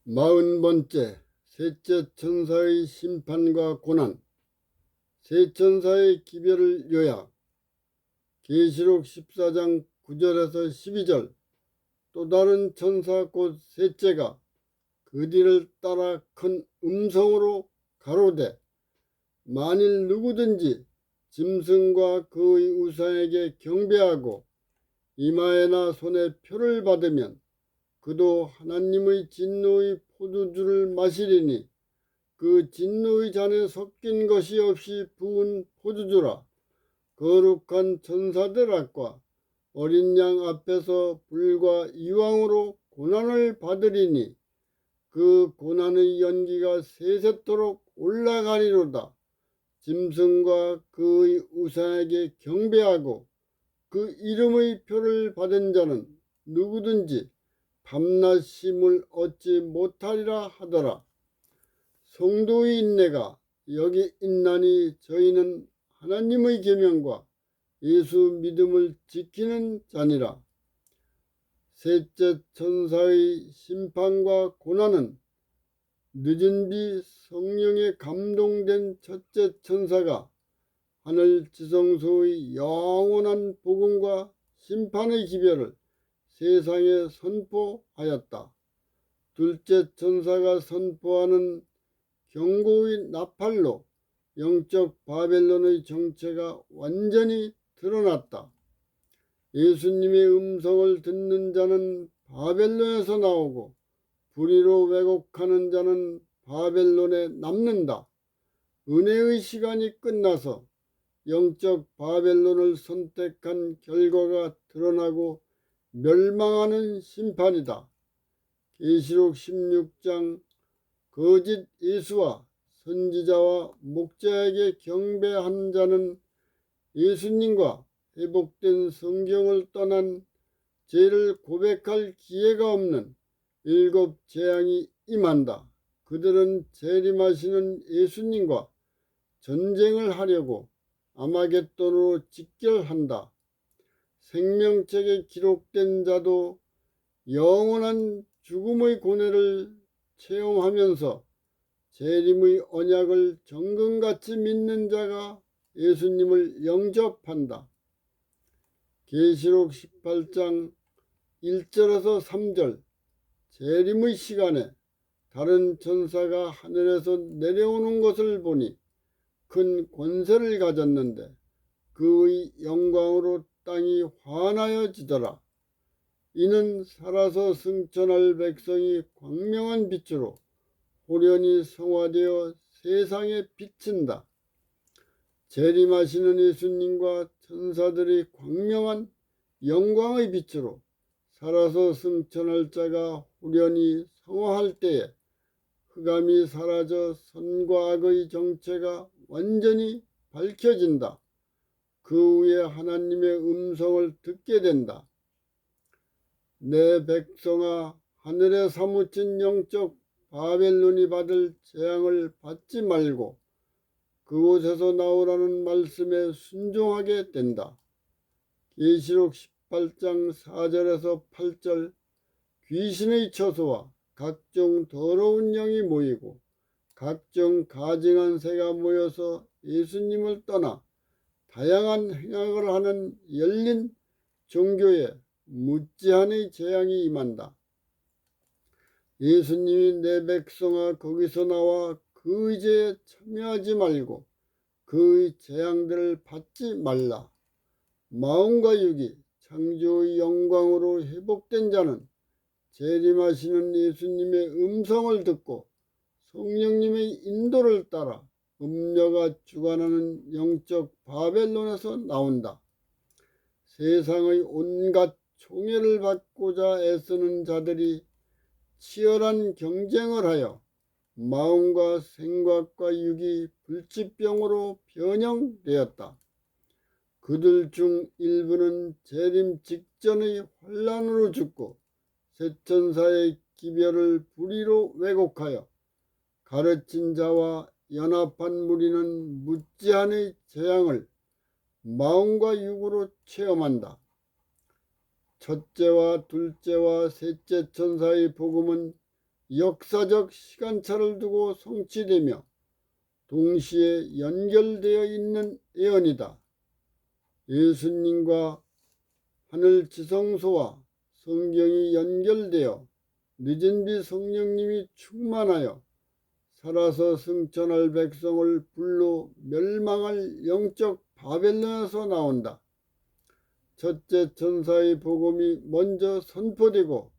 마흔번째 셋째 천사의 심판과 고난. 세 천사의 기별을 요약. 계시록 14장 9절에서 12절. 또 다른 천사 곧 셋째가 그 뒤를 따라 큰 음성으로 가로되, 만일 누구든지 짐승과 그의 우상에게 경배하고 이마에나 손에 표를 받으면 그도 하나님의 진노의 포도주를 마시리니 그 진노의 잔에 섞인 것이 없이 부은 포도주라. 거룩한 천사들 앞과 어린 양 앞에서 불과 이왕으로 고난을 받으리니 그 고난의 연기가 세세토록 올라가리로다. 짐승과 그의 우상에게 경배하고 그 이름의 표를 받은 자는 누구든지 밤낮 쉼을 얻지 못하리라 하더라. 성도의 인내가 여기 있나니 저희는 하나님의 계명과 예수 믿음을 지키는 자니라. 셋째 천사의 심판과 고난은 늦은 비 성령에 감동된 첫째 천사가 하늘 지성소의 영원한 복음과 심판의 기별을 세상에 선포하였다. 둘째 천사가 선포하는 경고의 나팔로 영적 바벨론의 정체가 완전히 드러났다. 예수님의 음성을 듣는 자는 바벨론에서 나오고 불의로 왜곡하는 자는 바벨론에 남는다. 은혜의 시간이 끝나서 영적 바벨론을 선택한 결과가 드러나고 멸망하는 심판이다. 계시록 16장 거짓 예수와 선지자와 목자에게 경배한 자는 예수님과 회복된 성경을 떠난 죄를 고백할 기회가 없는 일곱 재앙이 임한다. 그들은 재림하시는 예수님과 전쟁을 하려고 아마겟돈으로 직결한다. 생명책에 기록된 자도 영원한 죽음의 고뇌를 체험하면서 재림의 언약을 정금같이 믿는 자가 예수님을 영접한다. 계시록 18장 1절에서 3절. 재림의 시간에 다른 천사가 하늘에서 내려오는 것을 보니 큰 권세를 가졌는데 그의 영광으로 땅이 환하여지더라. 이는 살아서 승천할 백성이 광명한 빛으로 호련히 성화되어 세상에 비친다. 재림하시는 예수님과 천사들이 광명한 영광의 빛으로 살아서 승천할 자가 호련히 성화할 때에 흑암이 사라져 선과 악의 정체가 완전히 밝혀진다. 그 후에 하나님의 음성을 듣게 된다. 내 백성아, 하늘에 사무친 영적 바벨론이 받을 재앙을 받지 말고 그곳에서 나오라는 말씀에 순종하게 된다. 계시록 18장 4절에서 8절. 귀신의 처소와 각종 더러운 영이 모이고 각종 가증한 새가 모여서 예수님을 떠나 다양한 행악을 하는 열린 종교에 무지한의 재앙이 임한다. 예수님이 내 백성아 거기서 나와 그의 죄에 참여하지 말고 그의 재앙들을 받지 말라. 마음과 육이 창조의 영광으로 회복된 자는 재림하시는 예수님의 음성을 듣고 성령님의 인도를 따라 음녀가 주관하는 영적 바벨론에서 나온다. 세상의 온갖 총애를 받고자 애쓰는 자들이 치열한 경쟁을 하여 마음과 생각과 육이 불치병으로 변형되었다. 그들 중 일부는 재림 직전의 환난으로 죽고 세 천사의 기별을 불의로 왜곡하여 가르친 자와 연합한 무리는 무지한의 재앙을 마음과 육으로 체험한다. 첫째와 둘째와 셋째 천사의 복음은 역사적 시간차를 두고 성취되며 동시에 연결되어 있는 예언이다. 예수님과 하늘 지성소와 성경이 연결되어 늦은비 성령님이 충만하여 살아서 승천할 백성을 불러 멸망할 영적 바벨론에서 나온다. 첫째 천사의 복음이 먼저 선포되고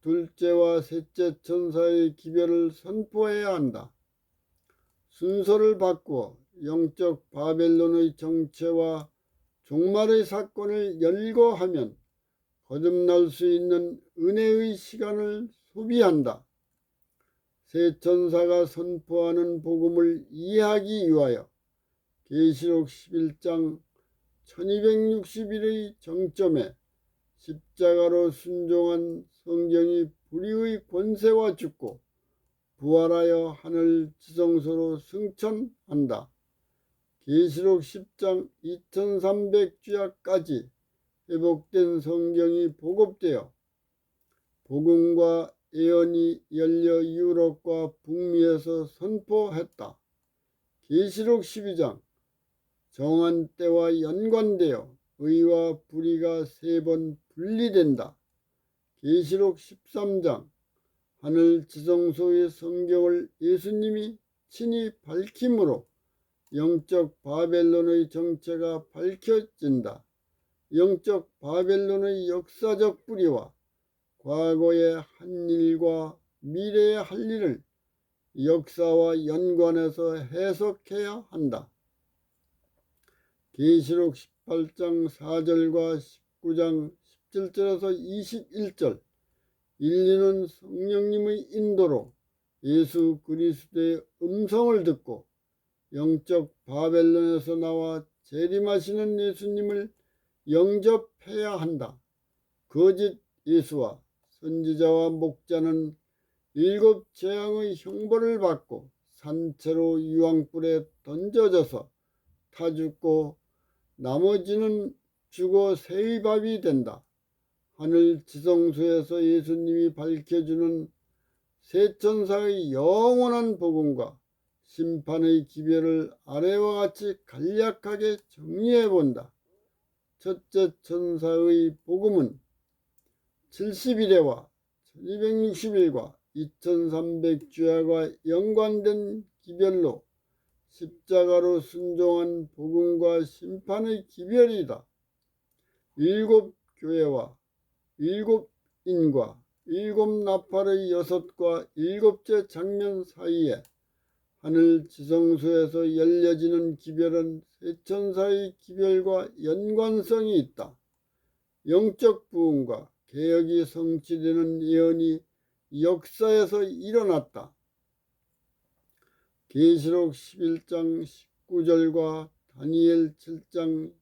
둘째와 셋째 천사의 기별을 선포해야 한다. 순서를 바꾸어 영적 바벨론의 정체와 종말의 사건을 열거하면 거듭날 수 있는 은혜의 시간을 소비한다. 세 천사가 선포하는 복음을 이해하기 위하여 계시록 11장 1260일의 정점에 십자가로 순종한 성경이 불의의 권세와 죽고 부활하여 하늘 지성소로 승천한다. 계시록 10장 2300주야까지 회복된 성경이 보급되어 복음과 예언이 열려 유럽과 북미에서 선포했다. 계시록 12장 정한 때와 연관되어 의와 불의가 3번 분리된다. 계시록 13장 하늘 지성소의 성경을 예수님이 친히 밝힘으로 영적 바벨론의 정체가 밝혀진다. 영적 바벨론의 역사적 뿌리와 과거의 한 일과 미래의 할 일을 역사와 연관해서 해석해야 한다. 계시록 18장 4절과 19장 17절에서 21절 인류는 성령님의 인도로 예수 그리스도의 음성을 듣고 영적 바벨론에서 나와 재림하시는 예수님을 영접해야 한다. 거짓 예수와 선지자와 목자는 7 재앙의 형벌을 받고 산채로 유황불에 던져져서 타 죽고 나머지는 죽어 새의 밥이 된다. 하늘 지성소에서 예수님이 밝혀주는 세 천사의 영원한 복음과 심판의 기별을 아래와 같이 간략하게 정리해 본다. 첫째 천사의 복음은 70일에와 1260일과 2300주야가 연관된 기별로 십자가로 순종한 복음과 심판의 기별이다. 7 교회와 7 인과 7 나팔의 6과 7째 장면 사이에 하늘 지성소에서 열려지는 기별은 세 천사의 기별과 연관성이 있다. 영적 부흥과 개혁이 성취되는 예언이 역사에서 일어났다. 계시록 11장 19절과 다니엘 7장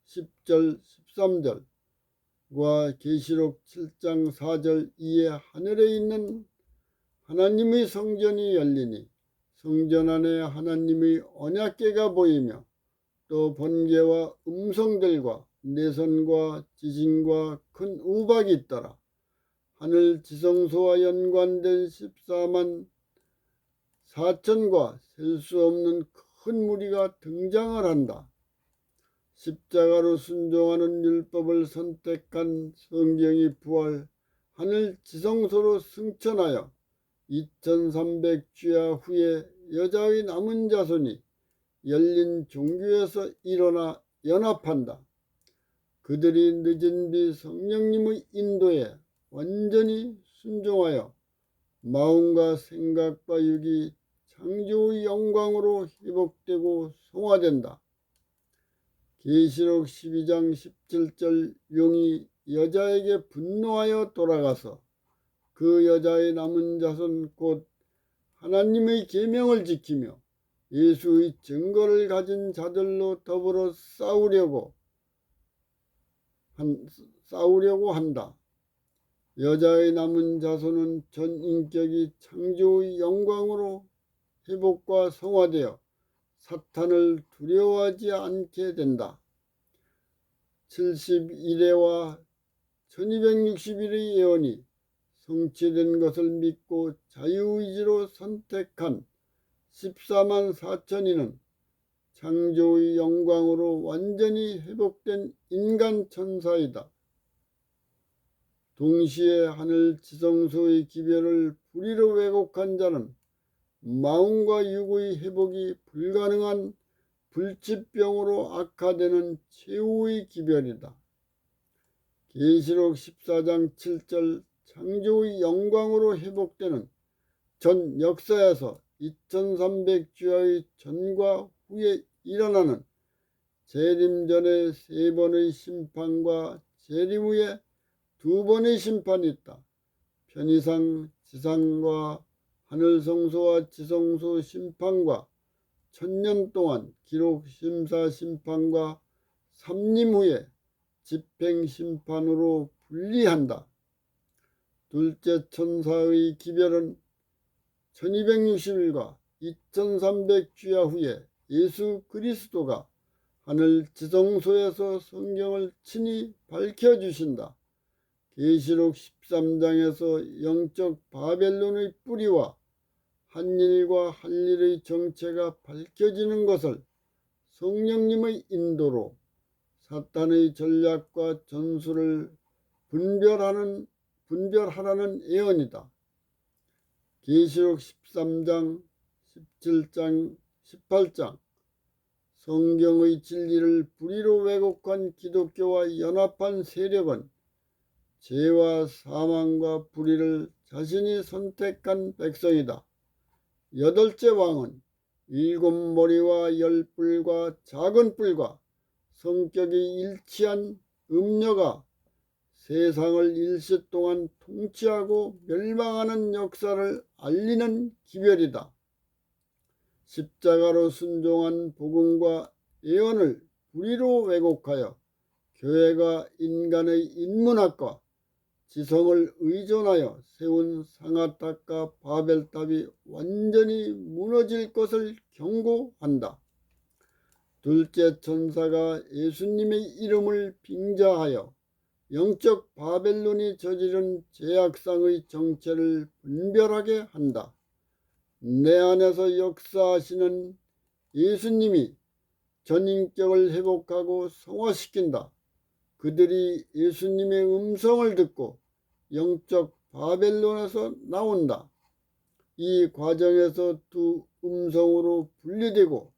10절 13절과 계시록 7장 4절 이에 하늘에 있는 하나님의 성전이 열리니 성전 안에 하나님의 언약궤가 보이며 또 번개와 음성들과 내선과 지진과 큰 우박이 있더라. 하늘 지성소와 연관된 14만 4천과 셀 수 없는 큰 무리가 등장을 한다. 십자가로 순종하는 율법을 선택한 성경이 부활 하늘 지성소로 승천하여 2300주야 후에 여자의 남은 자손이 열린 종교에서 일어나 연합한다. 그들이 늦은 비 성령님의 인도에 완전히 순종하여 마음과 생각과 육이 창조의 영광으로 회복되고 성화된다. 계시록 12장 17절 용이 여자에게 분노하여 돌아가서 그 여자의 남은 자손 곧 하나님의 계명을 지키며 예수의 증거를 가진 자들로 더불어 싸우려고 한다. 여자의 남은 자손은 전 인격이 창조의 영광으로 회복과 성화되어 사탄을 두려워하지 않게 된다. 71회와 1260일의 예언이 성취된 것을 믿고 자유의지로 선택한 14만 4천인은 창조의 영광으로 완전히 회복된 인간 천사이다. 동시에 하늘 지성소의 기별을 불의로 왜곡한 자는 마음과 육의 회복이 불가능한 불치병으로 악화되는 최후의 기별이다. 계시록 14장 7절 창조의 영광으로 회복되는 전 역사에서 2300주야의 전과 후에 일어나는 재림 전에 3번의 심판과 재림 후에 2번의 심판이 있다. 편의상 지상과 하늘성소와 지성소 심판과 1000년 동안 기록 심사 심판과 삼림 후에 집행 심판으로 분리한다. 둘째 천사의 기별은 1260일과 2300주야 후에 예수 그리스도가 하늘 지성소에서 성경을 친히 밝혀주신다. 계시록 13장에서 영적 바벨론의 뿌리와 한일과 할일의 정체가 밝혀지는 것을 성령님의 인도로 사탄의 전략과 전술을 분별하라는 예언이다. 계시록 13장, 17장, 18장 성경의 진리를 불의로 왜곡한 기독교와 연합한 세력은 죄와 사망과 불의를 자신이 선택한 백성이다. 8째 왕은 7머리와 10뿔과 작은 뿔과 성격이 일치한 음녀가 세상을 일시 동안 통치하고 멸망하는 역사를 알리는 기별이다. 십자가로 순종한 복음과 예언을 불의로 왜곡하여 교회가 인간의 인문학과 지성을 의존하여 세운 상아탑과 바벨탑이 완전히 무너질 것을 경고한다. 둘째 천사가 예수님의 이름을 빙자하여 영적 바벨론이 저지른 죄악상의 정체를 분별하게 한다. 내 안에서 역사하시는 예수님이 전인격을 회복하고 성화시킨다. 그들이 예수님의 음성을 듣고 영적 바벨론에서 나온다. 이 과정에서 두 음성으로 분리되고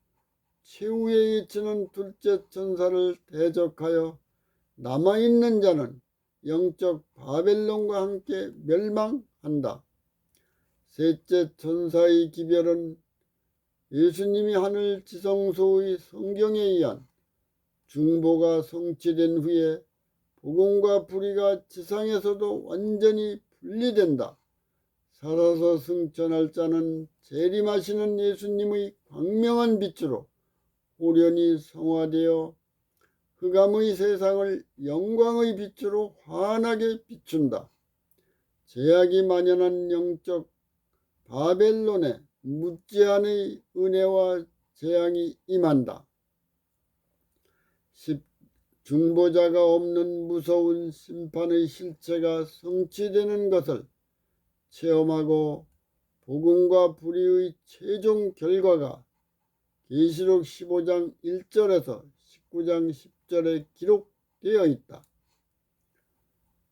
최후에 이치는 둘째 천사를 대적하여 남아있는 자는 영적 바벨론과 함께 멸망한다. 셋째 천사의 기별은 예수님이 하늘 지성소의 성경에 의한 중보가 성취된 후에 복음과 불의가 지상에서도 완전히 분리된다. 살아서 승천할 자는 재림하시는 예수님의 광명한 빛으로 호련히 성화되어 흑암의 세상을 영광의 빛으로 환하게 비춘다. 죄악이 만연한 영적 바벨론에 무제한의 은혜와 재앙이 임한다. 중보자가 없는 무서운 심판의 실체가 성취되는 것을 체험하고 복음과 불의의 최종 결과가 계시록 15장 1절에서 19장 10절에 기록되어 있다.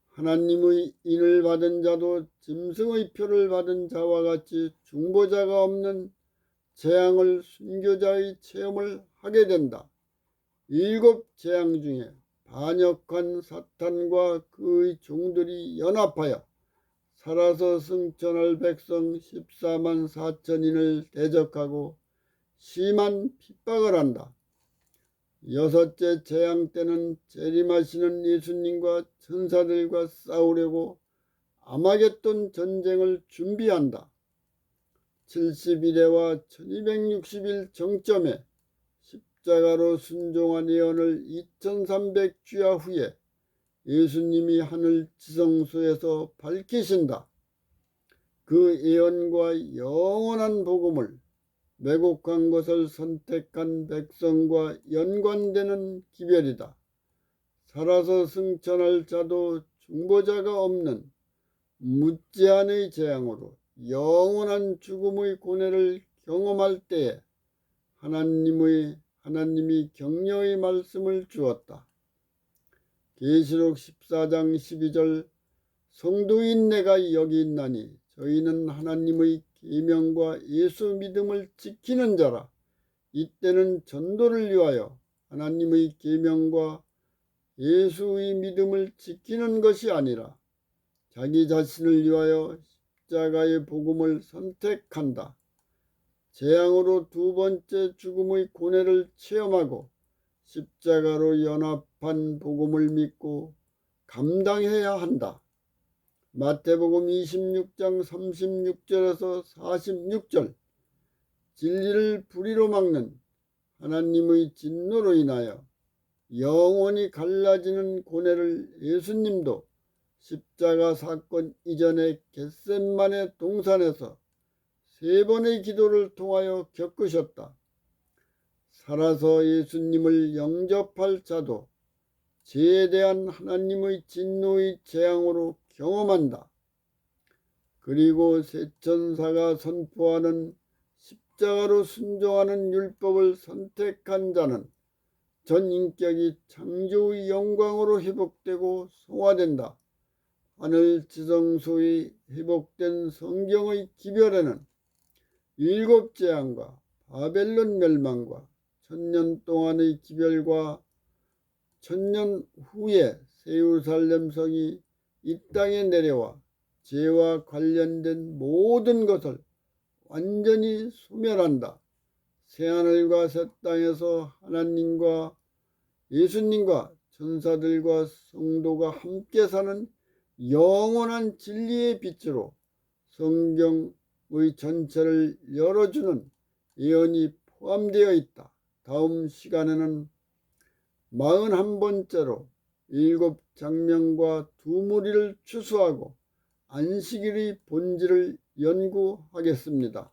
하나님의 인을 받은 자도 짐승의 표를 받은 자와 같이 중보자가 없는 재앙을 순교자의 체험을 하게 된다. 7 재앙 중에 반역한 사탄과 그의 종들이 연합하여 살아서 승천할 백성 14만 4천인을 대적하고 심한 핍박을 한다. 6째 재앙 때는 재림하시는 예수님과 천사들과 싸우려고 아마겟돈 전쟁을 준비한다. 70일에와 1260일 정점에 십자가로 순종한 예언을 2300주야 후에 예수님이 하늘 지성소에서 밝히신다. 그 예언과 영원한 복음을 왜곡한 것을 선택한 백성과 연관되는 기별이다. 살아서 승천할 자도 중보자가 없는 무제한의 재앙으로 영원한 죽음의 고뇌를 경험할 때에 하나님이 격려의 말씀을 주었다. 계시록 14장 12절 성도인 내가 여기 있나니 저희는 하나님의 계명과 예수 믿음을 지키는 자라. 이때는 전도를 위하여 하나님의 계명과 예수의 믿음을 지키는 것이 아니라 자기 자신을 위하여 십자가의 복음을 선택한다. 재앙으로 두 번째 죽음의 고뇌를 체험하고 십자가로 연합한 복음을 믿고 감당해야 한다. 마태복음 26장 36절에서 46절 진리를 불의로 막는 하나님의 진노로 인하여 영원히 갈라지는 고뇌를 예수님도 십자가 사건 이전의 겟셋마네 동산에서 3번의 기도를 통하여 겪으셨다. 살아서 예수님을 영접할 자도 죄에 대한 하나님의 진노의 재앙으로 경험한다. 그리고 새 천사가 선포하는 십자가로 순종하는 율법을 선택한 자는 전 인격이 창조의 영광으로 회복되고 성화된다. 하늘 지성소의 회복된 성경의 기별에는 7 재앙과 바벨론 멸망과 1000년 동안의 기별과 1000년 후에 새 예루살렘 성이 이 땅에 내려와 죄와 관련된 모든 것을 완전히 소멸한다. 새하늘과 새 땅에서 하나님과 예수님과 천사들과 성도가 함께 사는 영원한 진리의 빛으로 성경의 전체를 열어주는 예언이 포함되어 있다. 다음 시간에는 41번째로 7 장면과 2 무리를 추수하고 안식일의 본질을 연구하겠습니다.